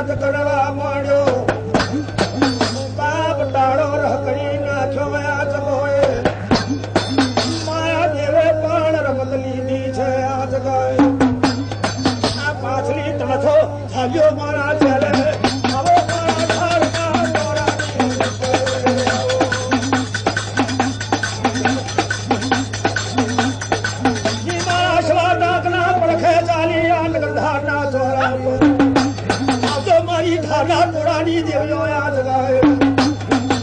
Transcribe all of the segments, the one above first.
જ કરવા માંડ્યો બાપ ટાળો રખડી નાખ્યો આ જગોએ માયા દેવે પણ રમત લીધી છે આ જગાએ આ પાછલી તાથો થાગ્યો મારા ચહેરે ઢાલા ટોળાની દેવીઓ યાદ ગાય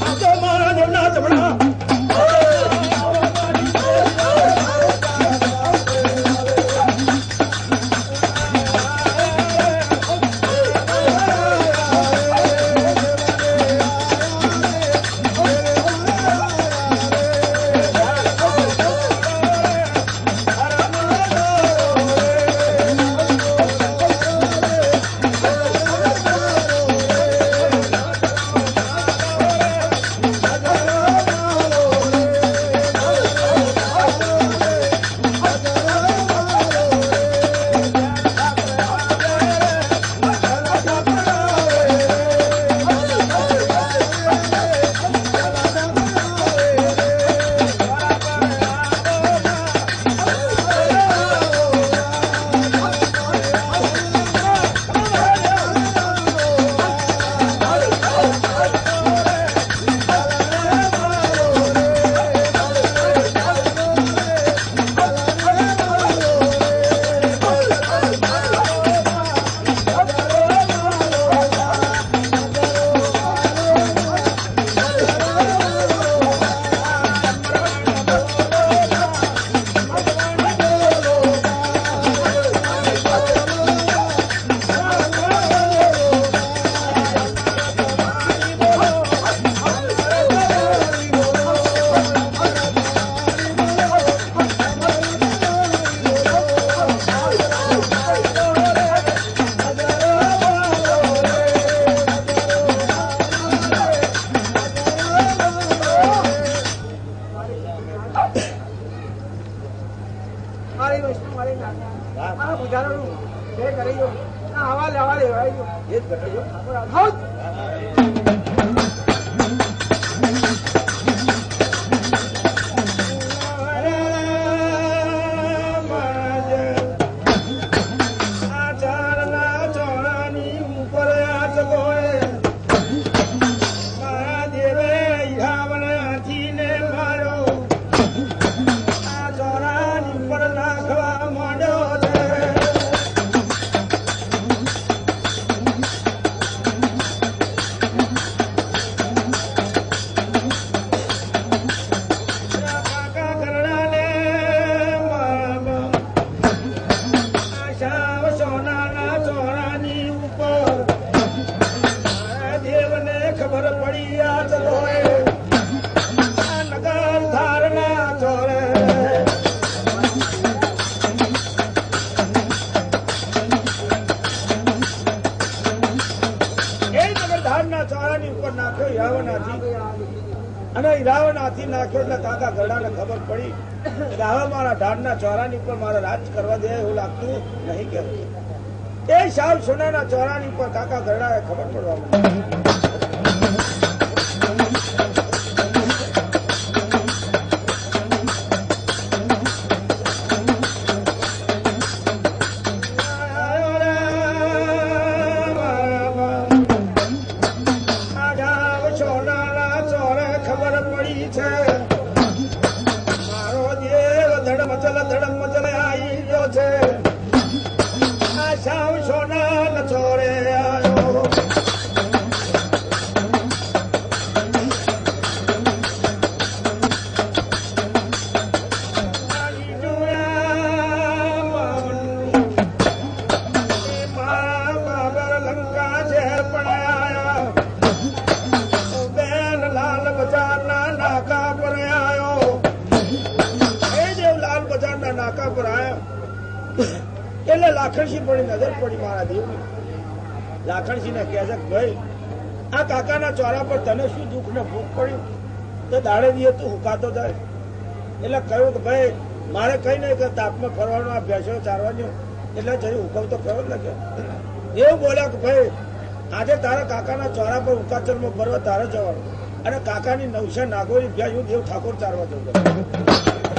આ તો મારા દેવના જમણા નાખ્યો એટલે કાકા ઘરડાને ખબર પડી કે હવે મારા ઢાળના ચોરાની ઉપર મારે રાજ કરવા દે એવું લાગતું નહીં કે એ સાવ સોનાના ચોરાની ઉપર કાકા ઘરડાએ ખબર પડવા માંડી એટલે લાખણસિંહ પડી નજર પડી મારા દેવની લાખણસિંહ ને કહે છે ભાઈ આ કાકાના ચોરા પર તને શું દુઃખ ને ભૂખ પડ્યું તો દાડે દીએ તું હુકાતો જાય એટલે કહ્યું કે ભાઈ મારે કઈ નહીં કે તાપમાં ફરવાનું આ ભેંસો ચારવાનું એટલે જરી હુકમ તો કરો ને કે એવું બોલ્યા કે ભાઈ આજે તારા કાકાના ચોરા પર ઉકાચલમાં ભરવા તારે જવાનું અને કાકાની નવશે નાગોરી ભ્યા હું દેવ ઠાકોર ચારવા જવું.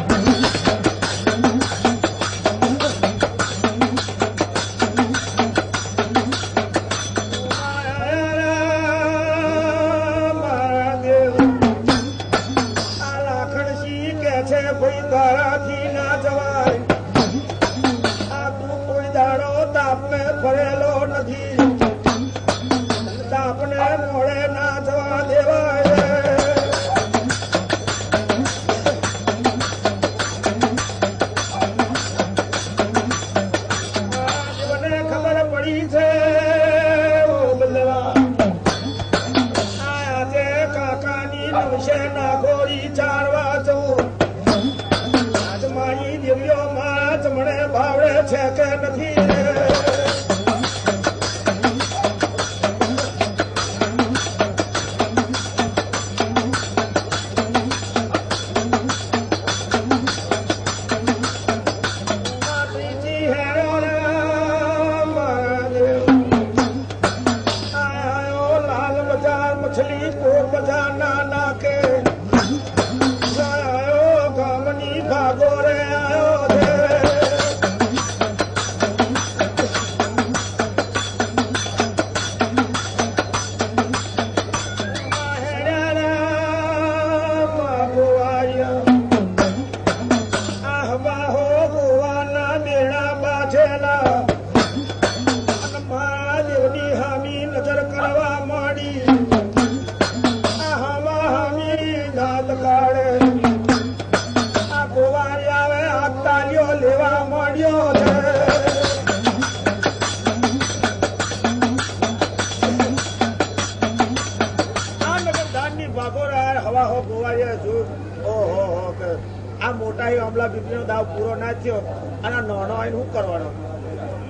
આ મોટા અમલા બીબીનો દાવ પૂરો ના થયો અને નાનો આવીને શું કરવાનો?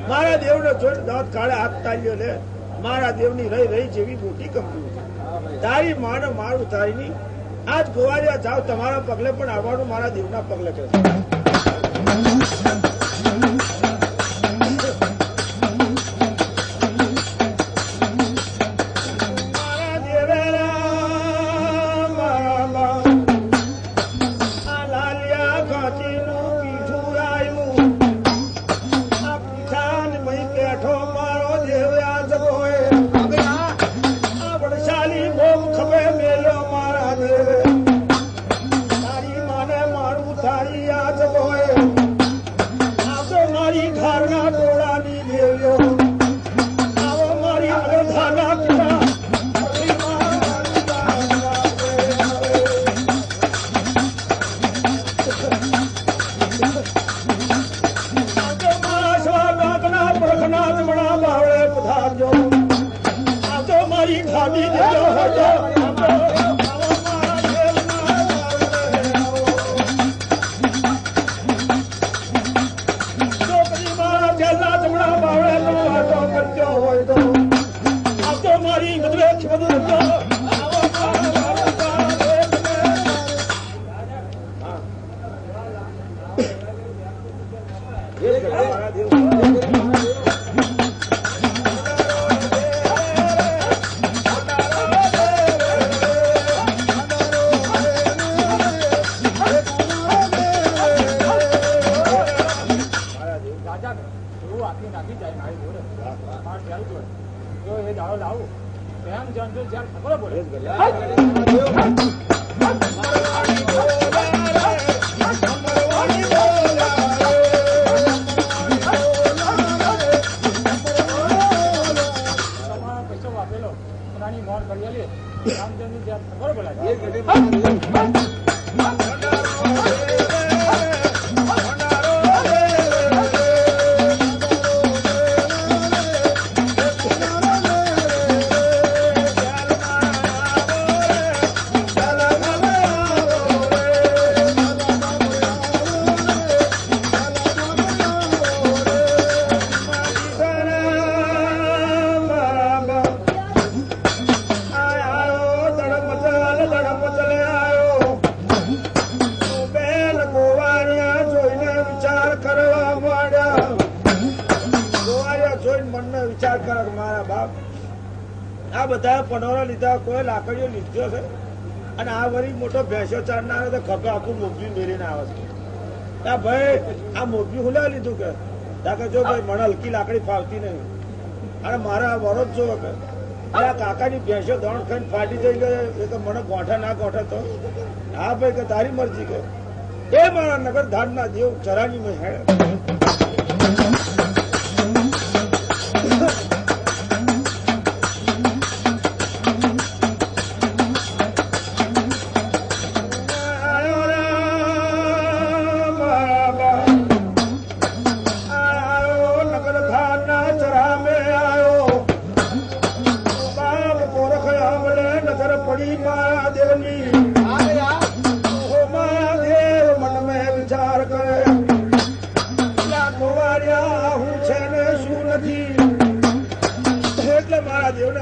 મારા દેવને જોઈને દાંત કાળે હાથ તાલ્યો લે. મારા દેવની રહી રહી જેવી મોટી કંપની તારી માને મારું તારી ની. આજ ગોવાળિયા જાવ તમારા પગલે પણ આવવાનું મારા દેવના પગલે કહે. આ બધા પનોરા લીધા, કોઈ લાકડીઓ લીધો છે, અને આ વળી મોટો ભેંસો ચારનાર તો ખભે આખું મોભી મેરીને આવે છે. આ ભાઈ આ મોભી હું લઈ લીધું કે જો ભાઈ મને હલકી લાકડી ફાવતી નહીં, અને મારા આ વરોજ જો કે આ કાકાની ભેંસો દોણ ખાઈને ફાટી જઈ ગયો એ તો મને ગોઠા ના ગોઠે તો હા ભાઈ કે તારી મરજી કે એ મારા નગર ધાડ ના દેવ ચરાની મેં હેડે.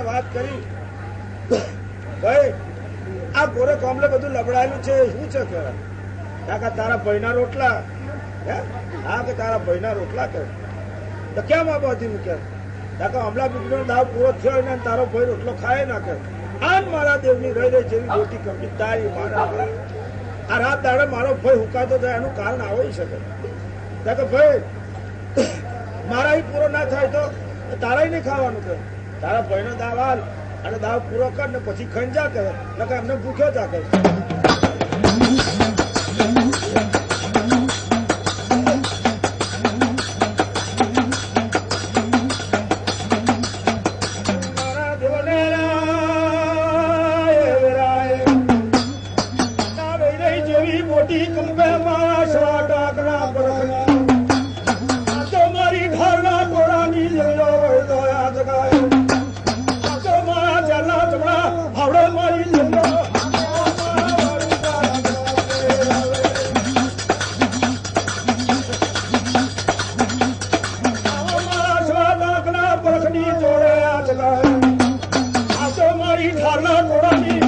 વાત કરી ભાઈ આ ગોરે કોમલે બધું લબડાયેલું છે શું છે કે કાકા તારા ભાઈના રોટલા હે હા કે તારા ભાઈના રોટલા કે તો કેમ આ બધી મૂક્યા કાકા હમણાં બીજનો દાવ પૂરો થયો ને તારો ભાઈ રોટલો ખાય ના કે આમ મારા દેવની રહી રહી જેવી રોટી કમી તારી મારા આ રાત દાડે મારો ભાઈ હુકાતો જાય એનું કારણ આવી શકે કાકા ભાઈ મારા પૂરો ના થાય તો તારા નહીં ખાવાનું કે તારા ભાઈનો દાવ હાલ અને દાવ પૂરો કર ને પછી ખાઈ જા કરે નકર એમને ભૂખ્યો જા કરે. મોટી કંપે મારા સવા ડાકના પરખના તો મારી ઘરના કોરાની લીલો વળતો યાદ ગાય તો મારા ચાલના ચમડા આવડે મારી લીલો મારા સવા ડાકના પરખની જોડે યાદ ગાય તો મારી ઘરના કોરાની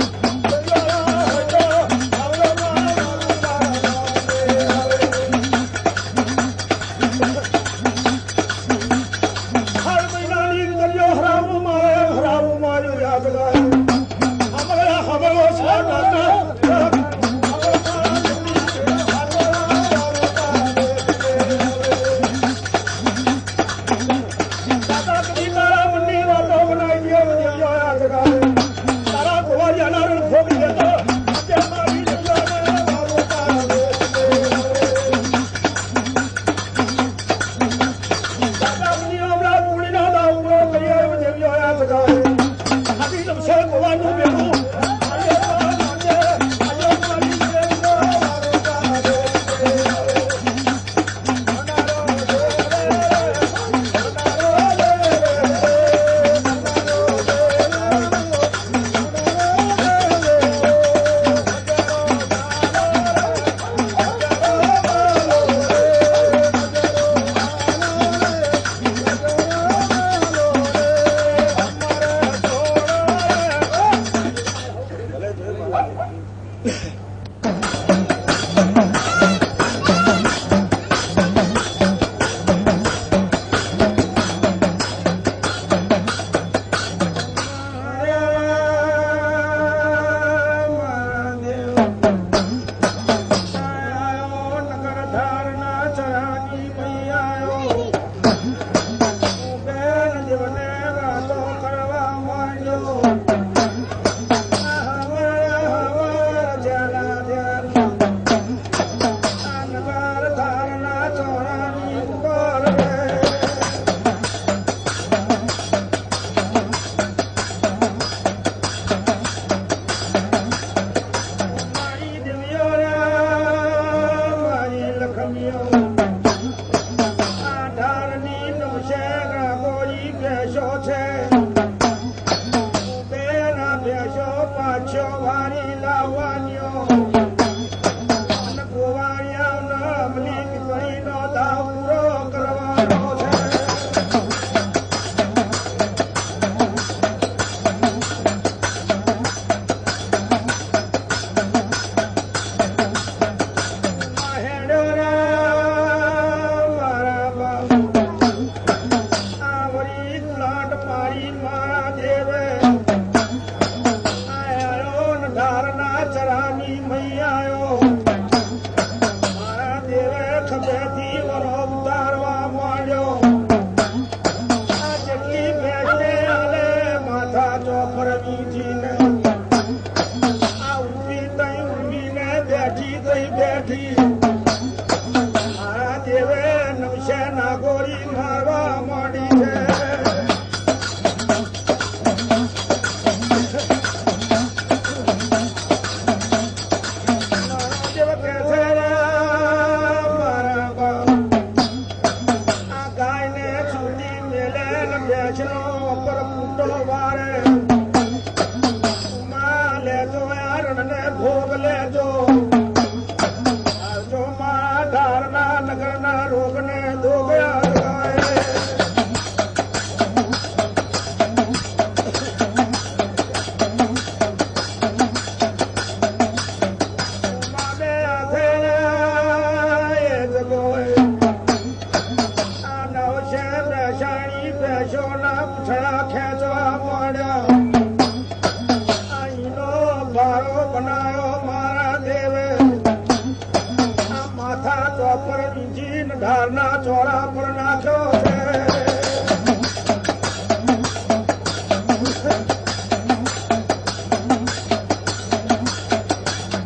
મારી મારા દેવે ચોપર વીજીને આ ઊભી તઈ ઊભીને બેઠી તઈ બેઠી મારા દેવે નવશે નાગોરી મારવા માંડી છે. ધારના ચોરા પર નાખ્યો છે.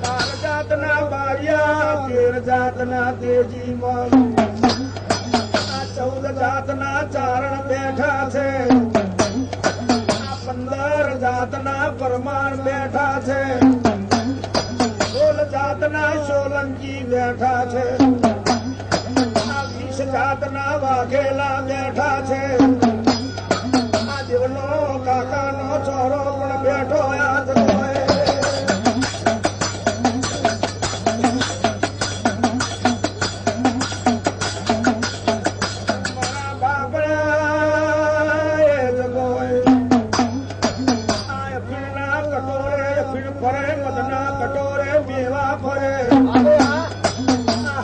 બાર જાતના બારિયા 13 જાતના તેજીમાં 14 જાતના ચારણ બેઠા છે. 15 જાતના પરમાર બેઠા છે. 16 જાતના સોલંકી બેઠા છે. જાતના વાઘેલા બેઠા છે. આ દેવનો કાકાનો ચોરો પણ બેઠો યાદ હોય. મારા બાપડા એ જગોય આ અફીણના કટોરે અફીણ ફરે મધના કટોરે મેવા ફરે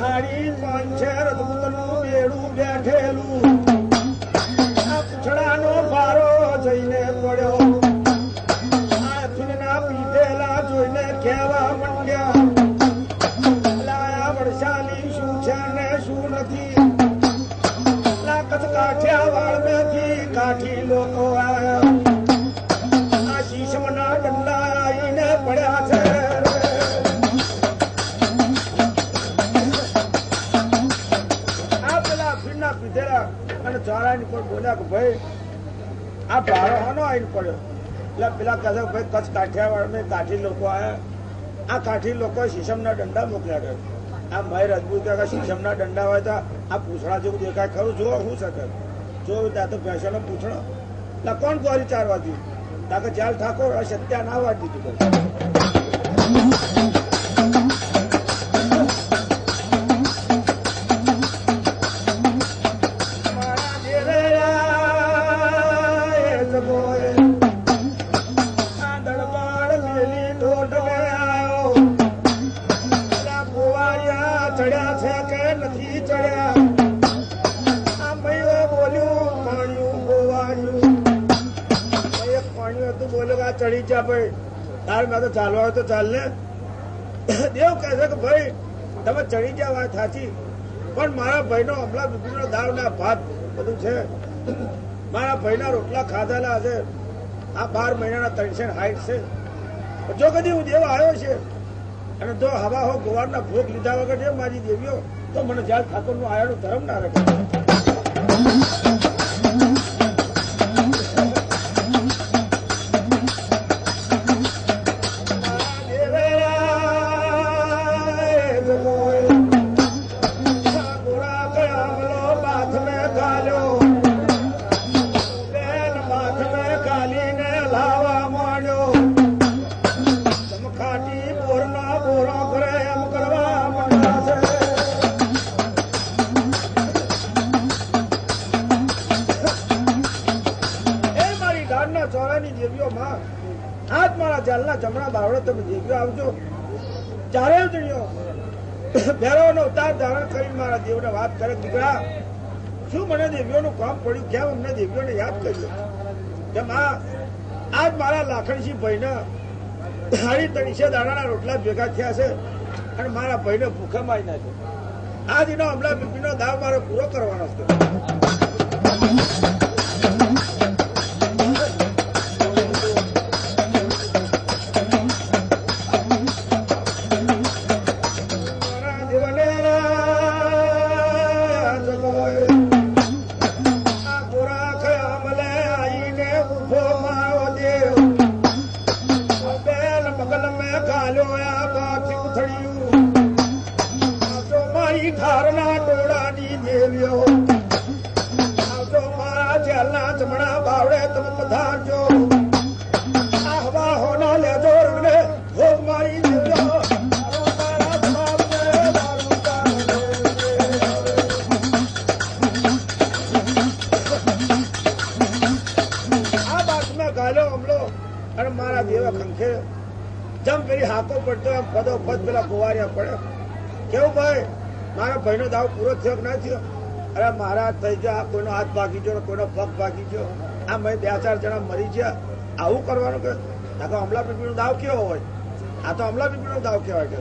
હાડી પાંચેર બેઠેલું આ પૂછડાનો ભારો જઈને પડ્યો. આ ફીણના પીધેલા જોઈને કહેવા માંડ્યા લાયા વરસાલી શું છે ને શું નથી. કચ્છ કાઠિયાવાડ મેથી કાઠી લોકો આવ્યા. આ શીશમના દંડા આવીને પડ્યા છે. અને ચોરાની પણ બોલ્યા કે ભાઈ આ ભારો આનો આવીને પડ્યો. એટલે પેલા કહે ભાઈ કચ્છ કાઠિયાવાડ મેં કાઠી લોકો આવ્યા. આ કાઠી લોકો શીશમના દંડા મોકલ્યા કરે. આ ભાઈ રજબૂત કે શીશમના દંડા હોય તો આ પૂછડા જેવું દેખાય ખરું જો શું શકે જો ત્યાં તો ભેંસોનો પૂછડો. એટલે કોણ ગોરી ચારવાથી ત્યાં કે જાલ ઠાકોર સત્યા ના વાળી દીધું. ચડી જા ભાઈ તાર મેં તો ચાલવા હોય તો ચાલ ને. દેવ કહે છે કે ભાઈ તમે ચડી ગયા વાત સાચી પણ મારા ભાઈનો હમણાં બીબીનો દાળ ને ભાત બધું છે. મારા ભાઈના રોટલા ખાધેલા હશે. આ 12 મહિનાના 360 છે. જો કદી હું દેવ આવ્યો છે અને જો હવા હો ગોવારના ભોગ લીધા વગર છે મારી દેવીઓ તો મને જ્યાં ઠાકોરનું આયાનું ધર્મ ના રાખે. જાલના જમણા બાવડે તમે દેવીઓ આવજો. ચારે જણીઓ ભેરવનો અવતાર ધારણ કરી મારા દેવને વાત કરે દીકરા શું મને દેવીઓનું કામ પડ્યું કેમ અમને દેવીઓને યાદ કર્યો. કેમ આજ મારા લાખણસિંહ ભાઈને 350 દાણાના રોટલા ભેગા થયા છે અને મારા ભાઈને ભૂખે મારી નાખ્યો. આજ એનો હમણાં બીબીનો દાવ મારે પૂરો કરવાનો છે. मारो देव बैल बगल में खालो या बात उथड़ियो तो मारी धारणा डोड़ा दी देवियो तो मारा चलना चमड़ा बावड़े तुम पधारजो आहवा होना ले जोर ने भोग मारी देवियो मारा देवा खंखे जम पेरी हाको पड़तो एम पदो पद पेला कुवारिया पड़े केवं भाई मारा भाईनो दाव पूरो थयो के ना थयो अरे महाराज थई जा कोईनो हाथ भागी गयो कोईनो पग भागी गयो आ मैं 2-4 जणा मरी गया आवुं करवानुं के आ तो अमला पीपळीनो दाव केवो होय आ तो अमला पीपळीनो दाव केवाय के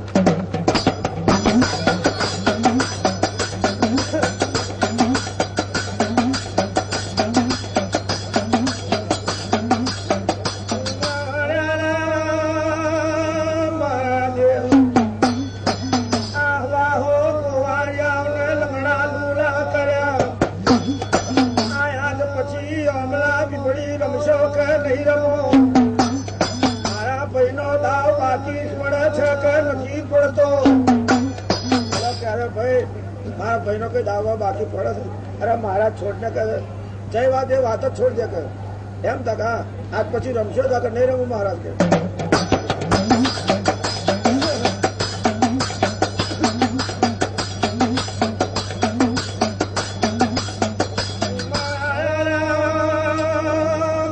मारा बहनों के दावा बाकी पड़ा अरे महाराज छोड़ने का जय वाद ये वात छोड़ दिया कर एम तक आज पची रमशो जाकर नहीं रमू महाराज के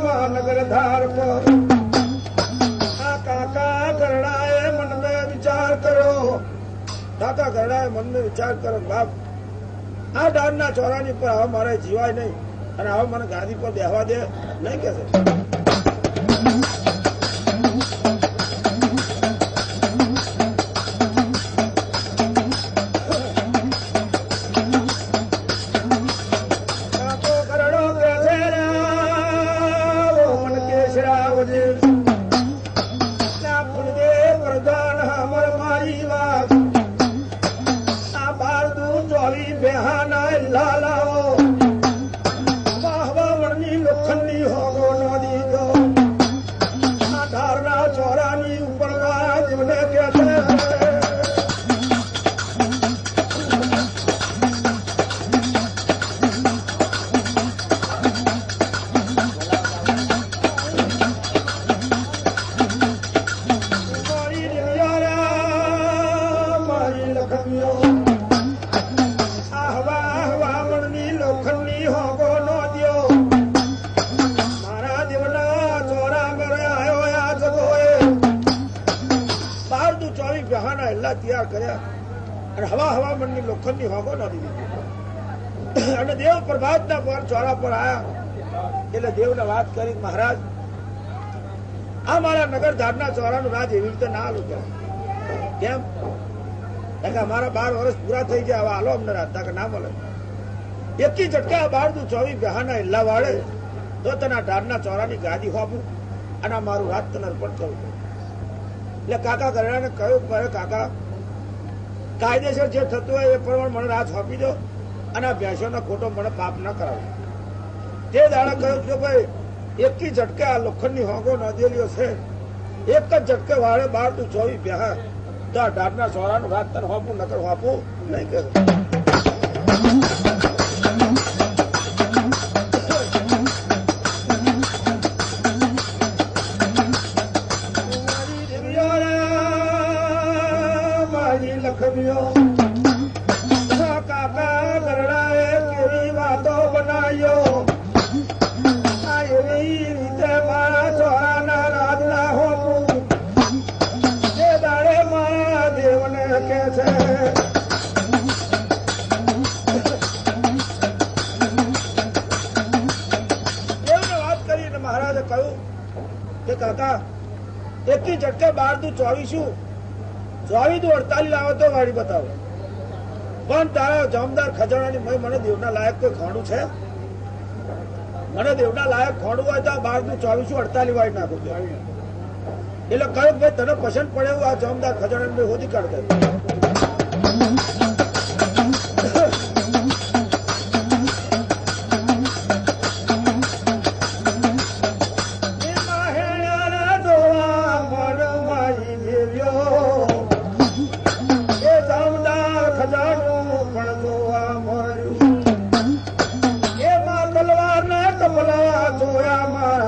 महानगर धार पर काका करणाए मन में विचार करो काका करणाए मन में विचार करो बाप आ डांडना चौरानी पर હવે મારે જીવાય નહીં અને હવે મને ગાદી પર બેહવા દે નહીં કે છે કાકો કરણો કે છે ઓ મન કેશરાવજે ના ફૂલદે પ્રધાન हमर मारी વાત बेहाना लालाओ वाहवा वरनी लोखंडी होगो नदी दो धारणा चौरानी ऊपरवा जीवने कहते मारी दिलियारा मारी लखमियो तैयार કર્યા અને હવા હવામણની લોખંડની હોગો નદી દીધી અને દેવ પ્રભાતના પર ચોરા પર આયા એટલે દેવને વાત કરી મહારાજ આ મારા નગર ધારના ચોરાનું રાજ એવી રીતે ના હાલું કેમ કે અમારા 12 વર્ષ પૂરા થઈ ગયા હવે હાલો અમને રાત કે ના મળે એકી ઝટકા 12-24 બહાના હિલ્લા વાળે તો તને ધારના ચોરાની ગાદી હોપું અને મારું રાત તને અર્પણ કરું એટલે કાકા કરણાને કહ્યું કે કાકા કાયદેસર જે થતું હોય એ પ્રમાણે મને રાત સોંપી દો અને આ ભેંસોનો ખોટો મને પાપ ન કરાવો તે દાડા કહ્યું કે ભાઈ એકી ઝટકે આ લોખંડની હોંગો નોંધેલીઓ છે એક જ ઝટકે વાળે 12-24 બેહા તો આ ઢારના સોરાનું રાત તને હોપું નકર હોપું નહીં કહ્યું કાકા કરણાએ કેવી વાતો બનાવ્યો એવી રીતે મારા ચોરાના રાજના હોપું એ દાડે મારા દેવને કે છે દેવને વાત કરીને મહારાજે કહ્યું કે કાકા એકી ઝટકે 12-24 24-48 લાવો તો વાળી બતાવો પણ તારા જવાબદાર ખજાનાની મને દેવના લાયક કોઈ ખોણું છે મને દેવના લાયક ખોણું હોય તો 12-24-48 વાળી નાખું એટલે કહ્યું ભાઈ તને પસંદ પડે એવું આ જવાબદાર ખજાના હોદી કાઢ દે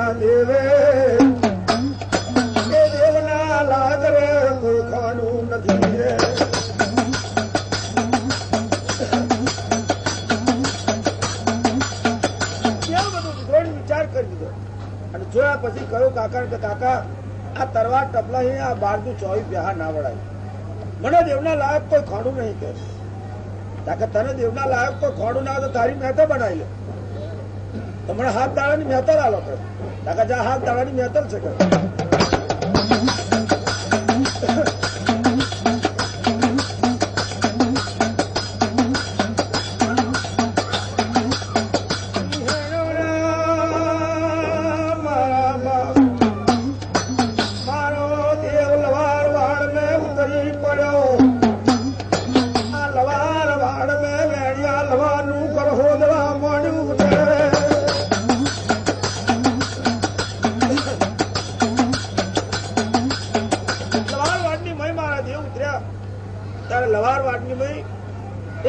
મારા દેવે એ દેવના લાગ રે કોઈ ખાનું નથી રે. વિચાર કરી દીધો અને જોયા પછી કહ્યું કાકા કે કાકા આ તરવાર ટપલા આ 12 નું 24 ના વડાય. મને દેવના લાયક કોઈ ખાણું નહીં કે કાકા તને દેવના લાયક કોઈ ખાણું ના તો તારી મહેતા બનાવી લે તો મને હાથ દાડાની મહેતર આલો કે કાકા જા હાથ દાડાની મહેતર છે કે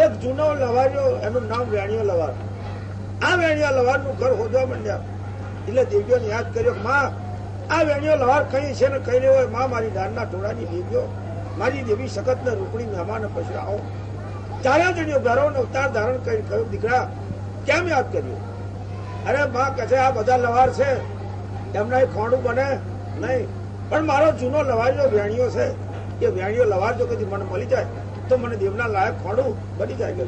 એક જૂનો લવારિયો એનું નામ વેણિયો લવાર. આ વેણિયા લવાર નું ઘર હોદવા માંડ્યા એટલે દેવીઓને યાદ કર્યો કે માં આ વેણિયો લવાર કઈ છે ને કઈ હોય માં મારી દાનના ટોળાની દેવીઓ મારી દેવી સખત ને રૂપણી મહેમાન પછી આવો. ચારે જણીઓ ઘરો અવતાર ધારણ કરી કહ્યું દીકરા કેમ યાદ કર્યું? અરે માં કહે છે આ બધા લવાર છે એમના એ ખોણું બને નહીં પણ મારો જૂનો લવારિયો વેણિયો છે એ વેણિયો લવાર જો કદી મને મળી જાય તો મને દેવના લાયક ખોડું બની જાય.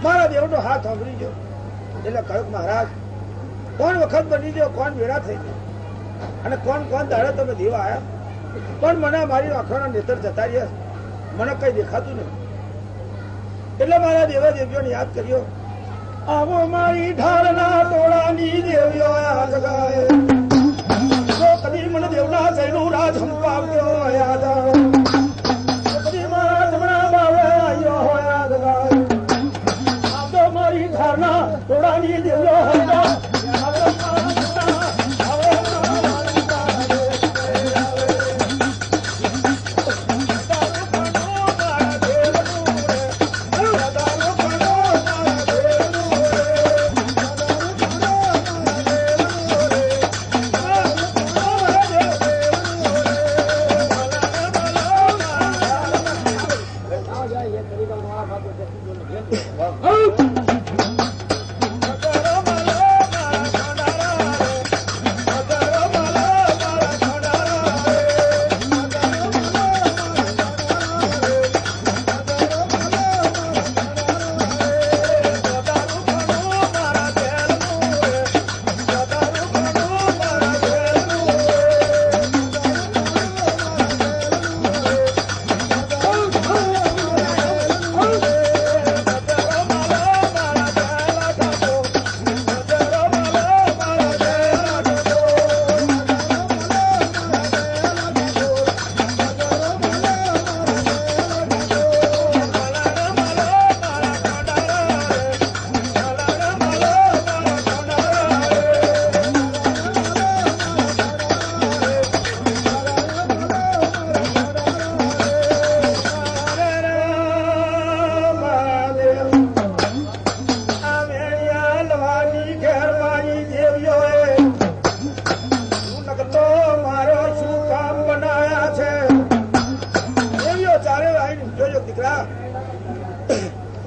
મારા દેવનો હાથ સાંભળી ગયો એટલે કહ્યું મહારાજ કોણ વખત બની ગયો કોણ વેરા થઈ ગયો અને કોણ કોણ દાડે તમે દેવા આવ્યા પણ મને મારી આંખોના નેતર જતા રહ્યા મને કઈ દેખાતું નહીં. એટલે મારા દેવા દેવીઓને યાદ કર્યો આવો મારી ઢાળના ટોળાની દેવીઓ યાદ ગાય તો કદી મને દેવના જયનું રાજ સંપાવ્યો યાદ આવે કદી મારા જમણા બાવળે આવ્યો યાદ ગાય મારી ધારણા ટોળાની દેવીઓ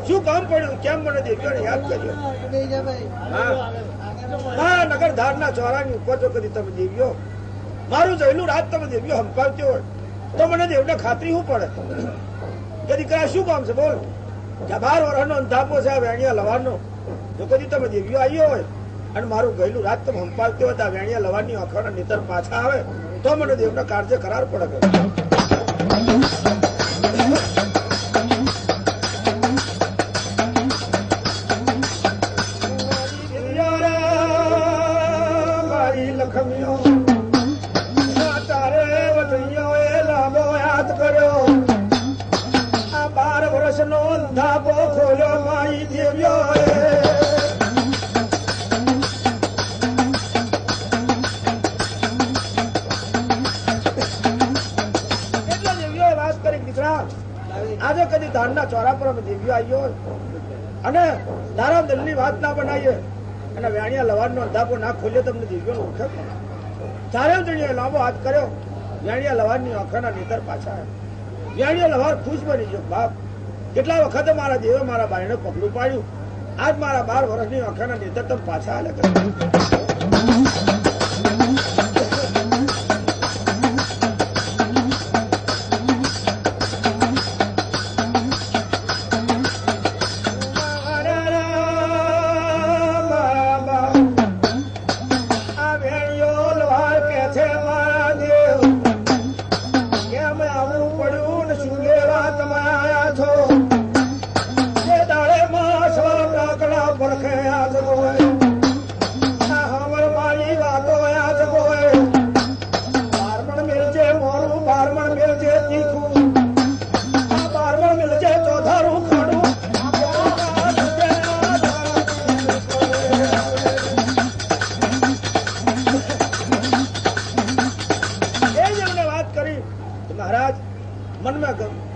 શું કામ પડ્યું કેમ મને દેવીઓને યાદ કર્યો? હા નગર ધારના ચોરાની ઉપર જો કદી તમે દેવીઓ મારું જયેલું રાત તમે દેવીઓ હંપાવતી હોય તો મને દેવને ખાતરી શું પડે કે દીકરા શું કામ છે બોલ? 12 વર્ષનો અંધાપો છે આ વેણિયા લવારનો જો કદી તમે દેવીઓ આવ્યો હોય અને મારું ગયેલું રાત તમે હંપાવતી હતા વેણિયા લવાની આંખોના નીતર પાછા આવે તો મને દેવનો કાર્ય કરાર પડે. મારી લખમીઓ તારે વતનીઓએ લાંબો યાદ કર્યો. આ 12 વર્ષનો ધાબો ખોલ્યો મારી દેવીઓએ. આજે કદી ધાનના ચોરા પર અમે દેવીઓ આવ્યો અને તારા દિલની વાત ના બનાવીએ અને વેણિયા લવારનો અંધાપો ના ખોલ્યો તમને દેવીઓ ઓળખે. ચારે જણીએ લાંબો હાથ કર્યો. વેણિયા લવારની આંખોના નીતર પાછા વેણિયા લવાર ખુશ બની ગયો. બાપ કેટલા વખતે મારા દેવે મારા બાઈને પગલું પાડ્યું. આજ મારા 12 વર્ષની આંખોના નીતર તમે પાછા હાલે.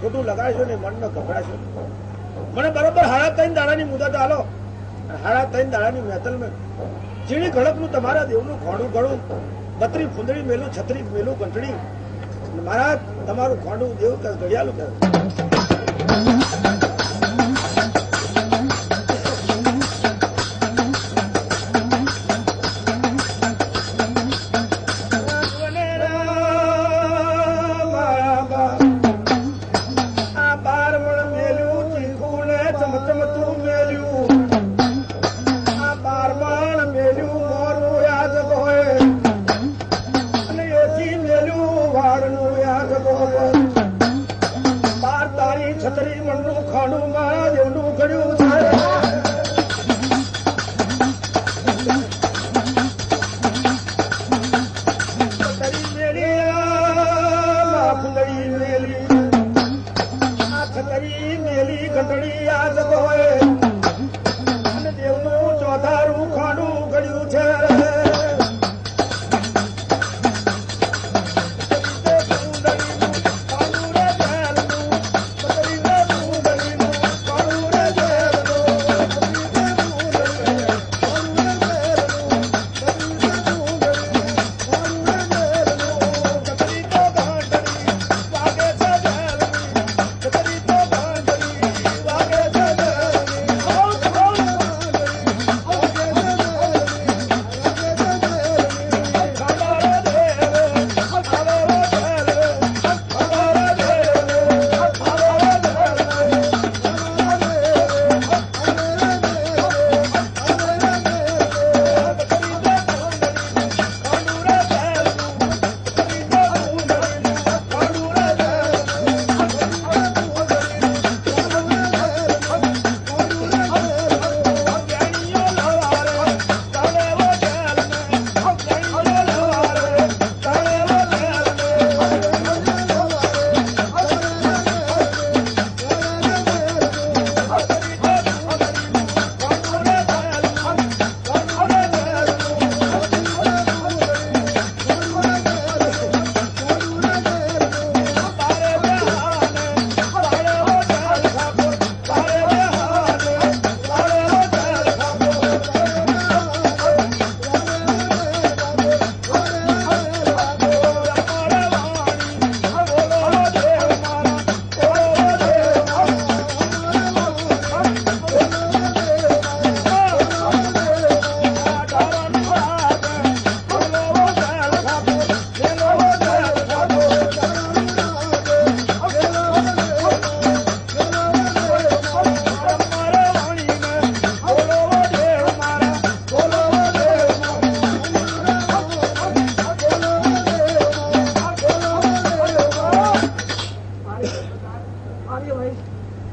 ખોટું લગાડશો ને મનમાં ગભરાશો. મને બરોબર 3.5 દાડાની મુદત આલો. 3.5 દાડાની મહેતલ મેં ચીણી ખડકનું તમારા દેવનું ખોંડું ગળું 32 ફૂંદડી મેલું 36 મેલું ઘંટડી મહારાજ તમારું ખોંડું દેવ ઘડિયાળું કહે.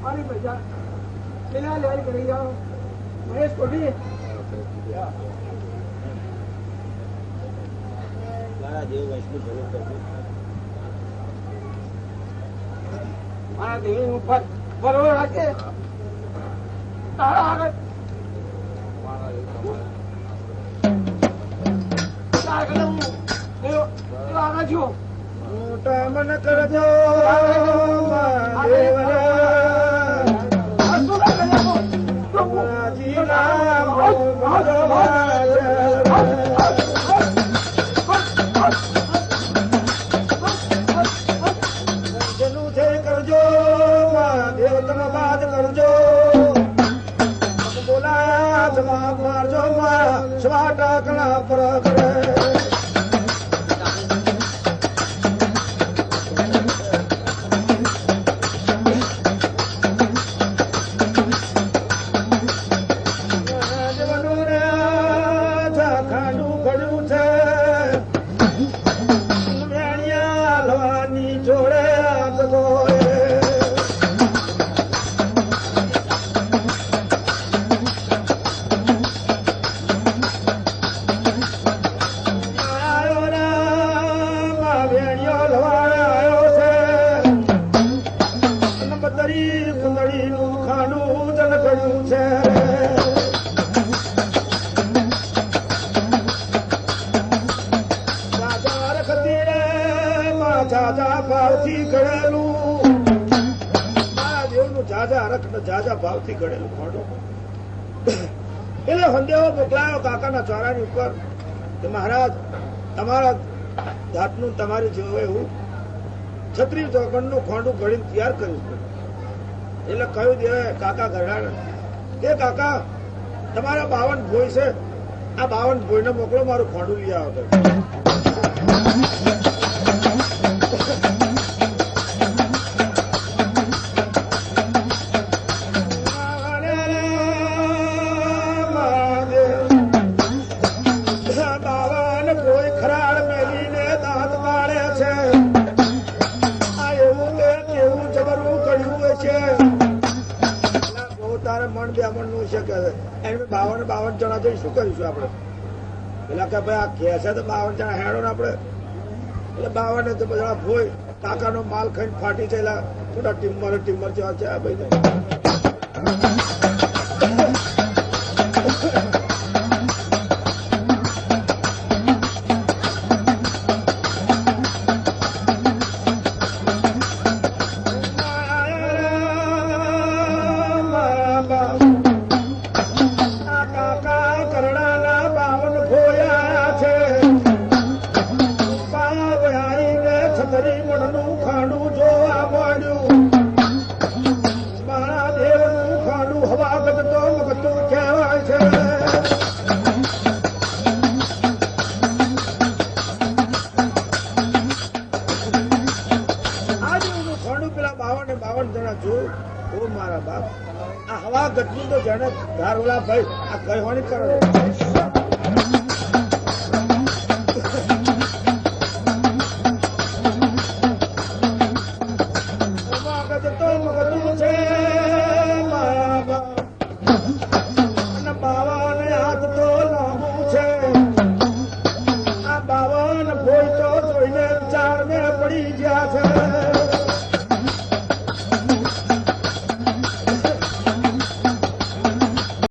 મારી પ્રજા પેલા લેર કરી જાઓ મહેશ કોઠી મારા દેવ વૈષ્ણુ જરૂર કરજો મારા દેવી ઉપર બરોબર રાખે તારા આગળ આગળ છું મોટા મન કરજો કરજો દેવ તમે બાદ કરજો બોલાયા જવાબ મારજો મારા સ્વા ટાકણા પર કરે જાજા ભાવથી ઘડેલું મારા દેવનું જાજા રખ જાજા ભાવથી ઘડેલું ખોડો એટલે સંદેહો મોકલાયો કાકાના ચોરાની ઉપર કે મહારાજ તમારા જાતનું તમારી જેવું એવું છત્રી ચોકડનું ખોંડું ઘડીને તૈયાર કર્યું છે એટલે કહ્યું દેવે કાકા ઘરડાને કે કાકા તમારા 52 ભોય છે આ 52 ભોયને મોકલો મારું ખોંડું લઈ આવો તારે મન બ્યામણ નું છે કે 52 જણા જઈ શું કરીશું આપડે પેલા કે ભાઈ આ કે છે તો 52 જણા હેડો ને આપડે એટલે 52 બધા ભોય કાકાનો માલ ખાઈને ફાટી ગયેલા થોડા ટીમર જેવા છે આ ભાઈ મારા બાપ આ હવા ગટનું તો જેને ધાર ઓલા ભાઈ આ કહેવાની કરો